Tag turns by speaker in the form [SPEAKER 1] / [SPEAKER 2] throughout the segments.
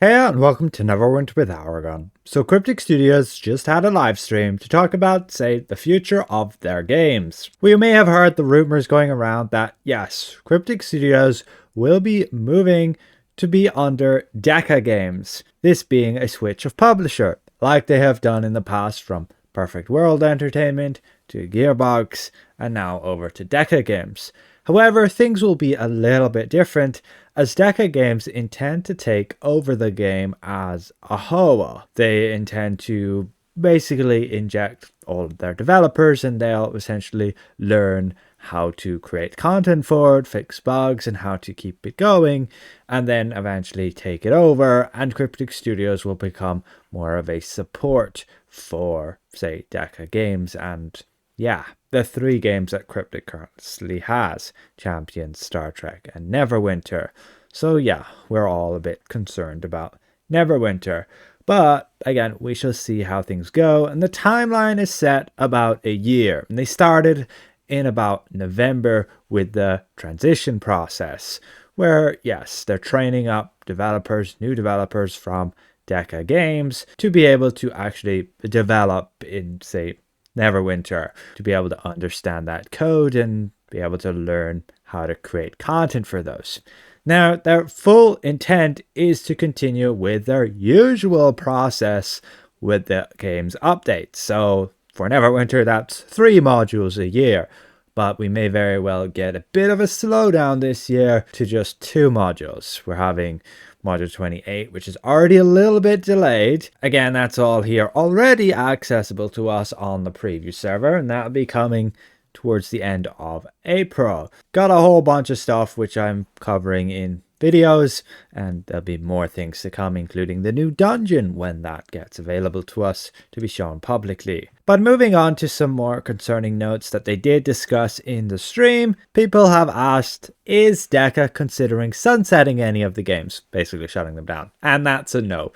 [SPEAKER 1] Hey and welcome to Neverwinter with Aragon. So Cryptic Studios just had a live stream to talk about, say, the future of their games. We may have heard the rumors going around that, yes, Cryptic Studios will be moving to be under Deca Games, this being a switch of publisher, like they have done in the past from Perfect World Entertainment to Gearbox and now over to Deca Games. However, things will be a little bit different as Deca Games intend to take over the game as a whole. They intend to basically inject all of their developers and they'll essentially learn how to create content for it, fix bugs, and how to keep it going, and then eventually take it over, and Cryptic Studios will become more of a support for, say, Deca Games and yeah, the three games that Cryptic currently has, Champions, Star Trek, and Neverwinter. So yeah, we're all a bit concerned about Neverwinter. But again, we shall see how things go. And the timeline is set about a year. And they started in about November with the transition process, where yes, they're training up developers, new developers from Deca Games to be able to actually develop in, say, Neverwinter, to be able to understand that code and be able to learn how to create content for those. Now, their full intent is to continue with their usual process with the game's updates. So for Neverwinter, that's 3 modules a year, but we may very well get a bit of a slowdown this year to just 2 modules. We're having Module 28, which is already a little bit delayed. Again, that's all here already accessible to us on the preview server, and that'll be coming towards the end of April. Got a whole bunch of stuff which I'm covering in videos, and there'll be more things to come, including the new dungeon when that gets available to us to be shown publicly. But moving on to some more concerning notes that they did discuss in the stream, people have asked, is Deca considering sunsetting any of the games, basically shutting them down? And that's a no.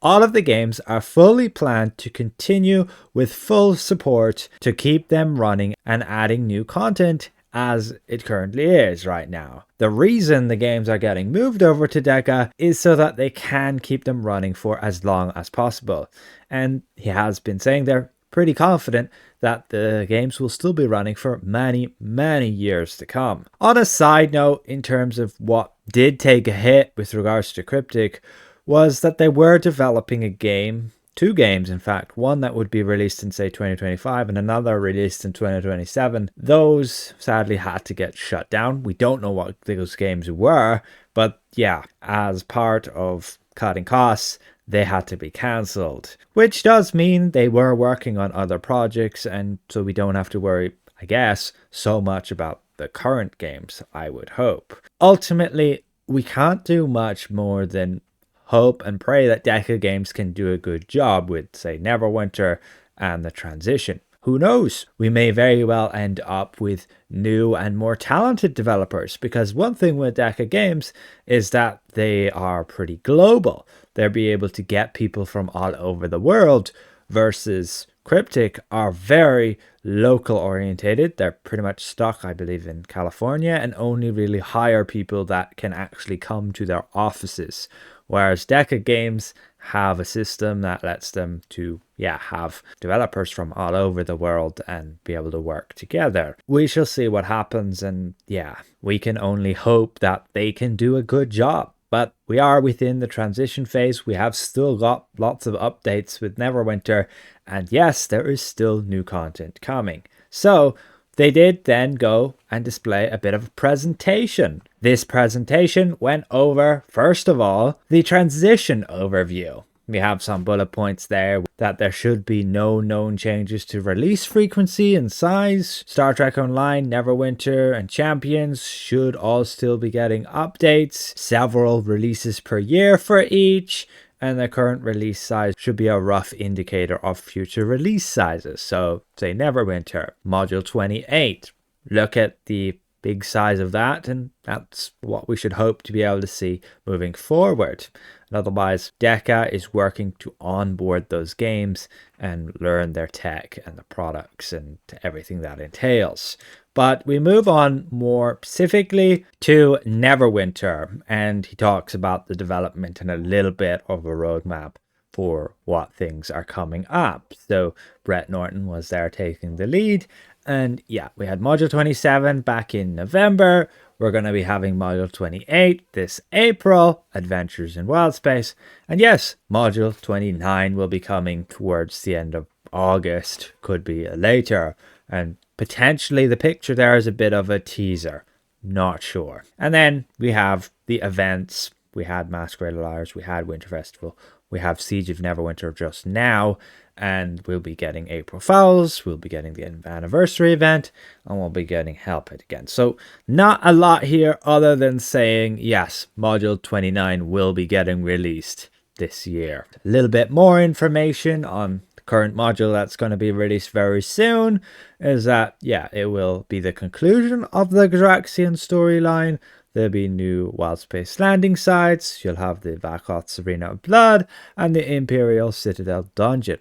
[SPEAKER 1] All of the games are fully planned to continue with full support to keep them running and adding new content as it currently is right now. The reason the games are getting moved over to Deca is so that they can keep them running for as long as possible. And he has been saying they're pretty confident that the games will still be running for many, many years to come. On a side note, in terms of what did take a hit with regards to Cryptic, was that they were developing a game, 2 games in fact, one that would be released in say 2025 and another released in 2027. Those sadly had to get shut down. We don't know what those games were, but yeah, as part of cutting costs, they had to be cancelled, which does mean they were working on other projects, and so we don't have to worry, I guess, so much about the current games, I would hope. Ultimately, we can't do much more than hope and pray that Deca Games can do a good job with, say, Neverwinter and the transition. Who knows? We may very well end up with new and more talented developers, because one thing with Deca Games is that they are pretty global. They'll be able to get people from all over the world, versus Cryptic are very local orientated. They're pretty much stuck, I believe, in California and only really hire people that can actually come to their offices. Whereas Deca Games have a system that lets them to, have developers from all over the world and be able to work together. We shall see what happens, and we can only hope that they can do a good job. But we are within the transition phase. We have still got lots of updates with Neverwinter, and yes, there is still new content coming. So they did then go and display a bit of a presentation. This presentation went over, first of all, the transition overview. We have some bullet points there that there should be no known changes to release frequency and size. Star Trek Online, Neverwinter, and Champions should all still be getting updates. Several releases per year for each. And the current release size should be a rough indicator of future release sizes. So, say Neverwinter, Module 28. Look at the big size of that, and that's what we should hope to be able to see moving forward. And otherwise, Deca is working to onboard those games and learn their tech and the products and everything that entails. But we move on more specifically to Neverwinter, and he talks about the development and a little bit of a roadmap for what things are coming up. So Brett Norton was there taking the lead, and yeah, we had Module 27 back in November. We're going to be having Module 28 this April, Adventures in Wildspace, and yes, Module 29 will be coming towards the end of August, could be later, and potentially the picture there is a bit of a teaser, not sure. And then we have the events. We had Masquerade of Liars, we had Winter Festival, we have Siege of Neverwinter just now, and we'll be getting April Fouls, we'll be getting the anniversary event, and we'll be getting Hellpit again. So not a lot here other than saying, yes, Module 29 will be getting released this year. A little bit more information on the current module that's going to be released very soon is that, yeah, it will be the conclusion of the Graxian storyline. There'll be new Wildspace landing sites. You'll have the Vakoth's Arena of Blood and the Imperial Citadel Dungeon.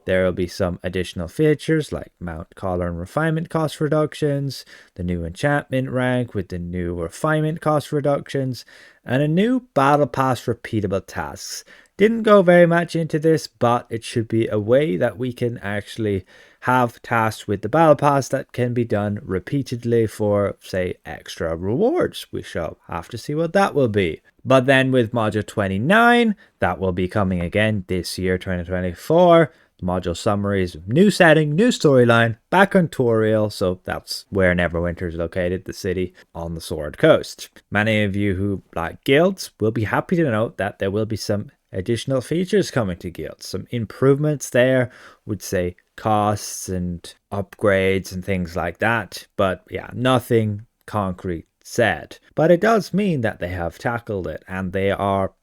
[SPEAKER 1] There will be some additional features like mount collar and refinement cost reductions, the new enchantment rank with the new refinement cost reductions, and a new battle pass repeatable tasks. Didn't go very much into this, but it should be a way that we can actually have tasks with the battle pass that can be done repeatedly for, say, extra rewards. We shall have to see what that will be. But then with Module 29, that will be coming again this year, 2024. Module summaries, new setting, new storyline, back on Toriel, so that's where Neverwinter is located, the city on the Sword Coast. Many of you who like guilds will be happy to note that there will be some additional features coming to guilds, some improvements there, would say costs and upgrades and things like that, but yeah, nothing concrete said. But it does mean that they have tackled it, and they are,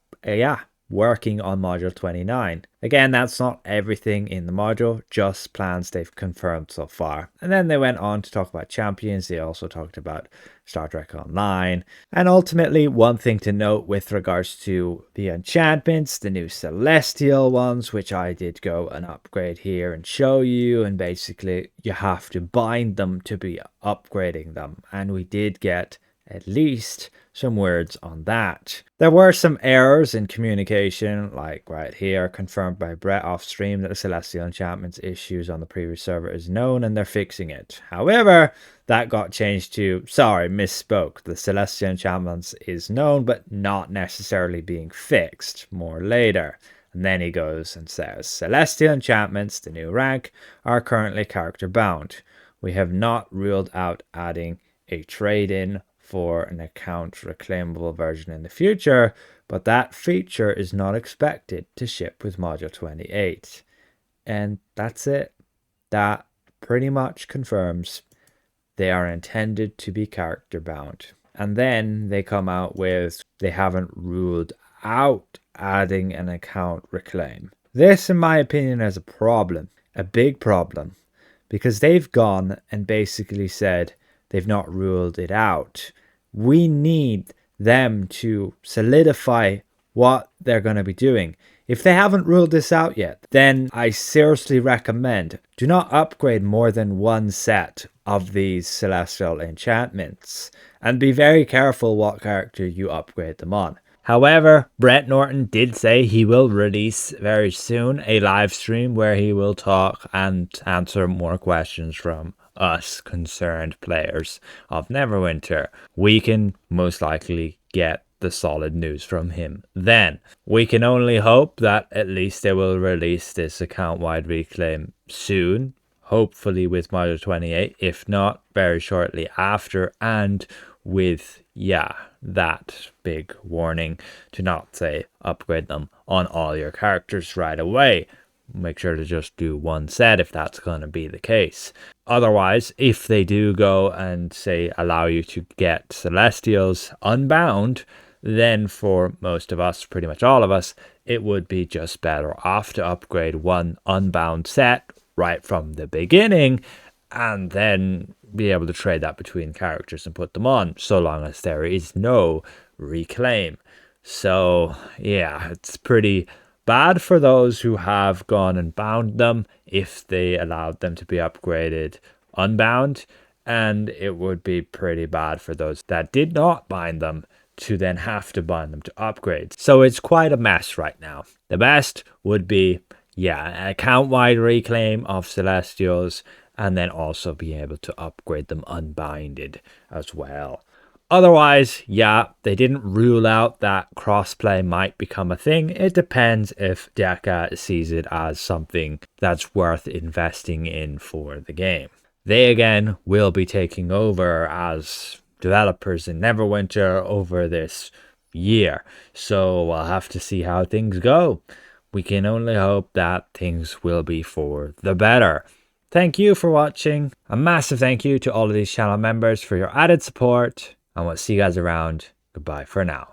[SPEAKER 1] working on Module 29. Again, that's not everything in the module, just plans they've confirmed so far. And then they went on to talk about champions. They also talked about Star Trek Online. And ultimately, one thing to note with regards to the enchantments, the new Celestial ones, which I did go and upgrade here and show you. And basically, you have to bind them to be upgrading them. And we did get at least some words on that. There were some errors in communication, like right here, confirmed by Brett off stream that the Celestial Enchantments issues on the previous server is known and they're fixing it. However, that got changed to, sorry, misspoke. The Celestial Enchantments is known but not necessarily being fixed, more later. And then he goes and says, Celestial Enchantments, the new rank, are currently character bound. We have not ruled out adding a trade-in for an account reclaimable version in the future, but that feature is not expected to ship with Module 28. And that's it. That pretty much confirms they are intended to be character bound. And then they come out with they haven't ruled out adding an account reclaim. This, in my opinion, is a problem, a big problem, because they've gone and basically said they've not ruled it out. We need them to solidify what they're going to be doing. If they haven't ruled this out yet, then I seriously recommend do not upgrade more than one set of these Celestial Enchantments, and be very careful what character you upgrade them on. However, Brett Norton did say he will release very soon a live stream where he will talk and answer more questions from us concerned players of Neverwinter. We can most likely get the solid news from him then. We can only hope that at least they will release this account-wide reclaim soon, hopefully with Module 28, if not very shortly after, and with that big warning to not say upgrade them on all your characters right away. Make sure to just do one set if that's going to be the case. Otherwise, if they do go and say allow you to get Celestials unbound, then for most of us, pretty much all of us, it would be just better off to upgrade one unbound set right from the beginning and then be able to trade that between characters and put them on, so long as there is no reclaim. So yeah, it's pretty bad for those who have gone and bound them if they allowed them to be upgraded unbound. and it would be pretty bad for those that did not bind them to then have to bind them to upgrades. So it's quite a mess right now. The best would be, yeah, account-wide reclaim of Celestials, and then also be able to upgrade them unbinded as well. Otherwise, yeah, they didn't rule out that crossplay might become a thing. It depends if Deca sees it as something that's worth investing in for the game. They again will be taking over as developers in Neverwinter over this year, so we'll have to see how things go. We can only hope that things will be for the better. Thank you for watching. A massive thank you to all of these channel members for your added support, and we'll see you guys around. Goodbye for now.